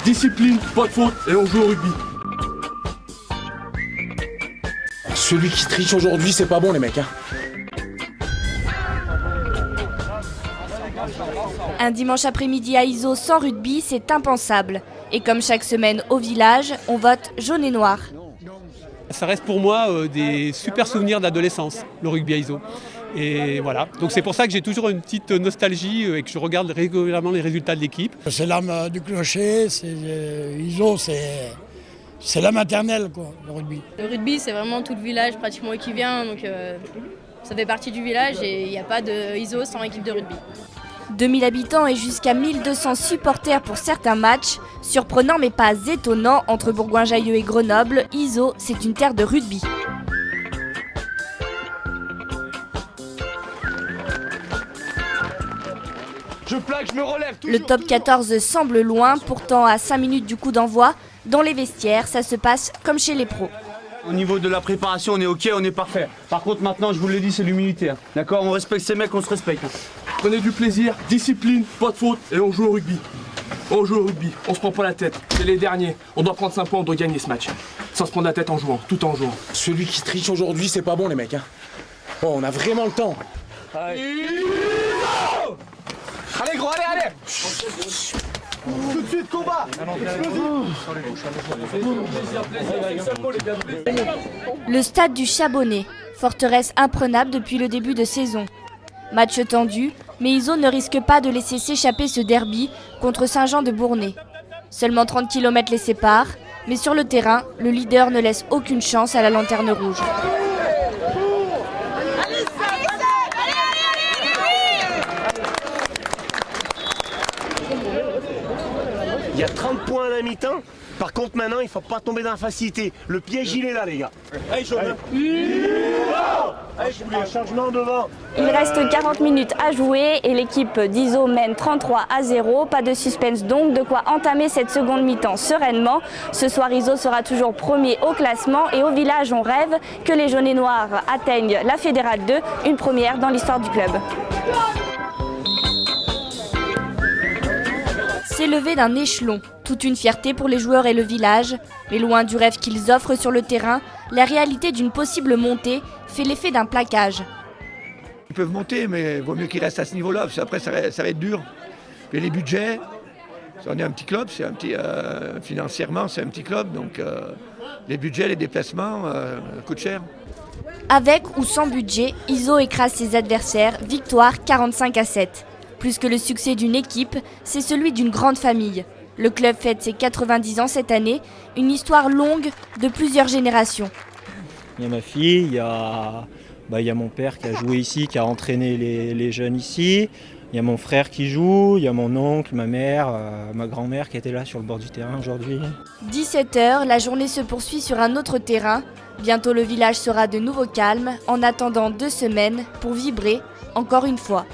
discipline, pas de faute et on joue au rugby. Celui qui triche aujourd'hui, c'est pas bon les mecs. Un dimanche après-midi à Iso sans rugby, c'est impensable. Et comme chaque semaine au village, on vote jaune et noir. Ça reste pour moi des super souvenirs d'adolescence, le rugby à Iso. Et voilà, donc c'est pour ça que j'ai toujours une petite nostalgie et que je regarde régulièrement les résultats de l'équipe. C'est l'âme du clocher, Iso, c'est la maternelle, quoi, le rugby. Le rugby, c'est vraiment tout le village pratiquement qui vient, donc ça fait partie du village et il n'y a pas de Iso sans équipe de rugby. 2000 habitants et jusqu'à 1200 supporters pour certains matchs. Surprenant mais pas étonnant, entre Bourgoin-Jallieu et Grenoble, Iso, c'est une terre de rugby. Je plaque, je me relève. Le top 14 semble loin, pourtant à 5 minutes du coup d'envoi, dans les vestiaires, ça se passe comme chez les pros. Au niveau de la préparation, on est ok, on est parfait. Par contre, maintenant, je vous l'ai dit, c'est l'humilité. D'accord, on respecte ces mecs, on se respecte. Prenez du plaisir, discipline, pas de faute et on joue au rugby. On joue au rugby, on se prend pas la tête. C'est les derniers. On doit prendre 5 points, on doit gagner ce match. Sans se prendre la tête en jouant, tout en jouant. Celui qui triche aujourd'hui, c'est pas bon les mecs. Oh, on a vraiment le temps. Allez gros, allez. Tout de suite, combat. Le stade du Chabonnet, forteresse imprenable depuis le début de saison. Match tendu, mais Iso ne risque pas de laisser s'échapper ce derby contre Saint-Jean-de-Bournay. Seulement 30 km les séparent, mais sur le terrain, le leader ne laisse aucune chance à la lanterne rouge. Il y a 30 points à la mi-temps. Par contre, maintenant, il ne faut pas tomber dans la facilité. Le piège, il est là, les gars. Allez, changement devant. Il reste 40 minutes à jouer et l'équipe d'Iso mène 33-0. Pas de suspense donc, de quoi entamer cette seconde mi-temps sereinement. Ce soir, Iso sera toujours premier au classement et au village, on rêve que les jaunes et noirs atteignent la Fédérale 2, une première dans l'histoire du club. S'élever d'un échelon, toute une fierté pour les joueurs et le village, mais loin du rêve qu'ils offrent sur le terrain, la réalité d'une possible montée fait l'effet d'un plaquage. Ils peuvent monter, mais il vaut mieux qu'ils restent à ce niveau-là, parce qu'après ça va être dur. Et les budgets, on est un petit club, financièrement c'est un petit club, donc les budgets, les déplacements coûtent cher. Avec ou sans budget, Iso écrase ses adversaires, victoire 45-7. Plus que le succès d'une équipe, c'est celui d'une grande famille. Le club fête ses 90 ans cette année, une histoire longue de plusieurs générations. Il y a ma fille, il y a mon père qui a joué ici, qui a entraîné les jeunes ici. Il y a mon frère qui joue, il y a mon oncle, ma mère, ma grand-mère qui était là sur le bord du terrain aujourd'hui. 17h, la journée se poursuit sur un autre terrain. Bientôt le village sera de nouveau calme, en attendant 2 semaines pour vibrer encore une fois.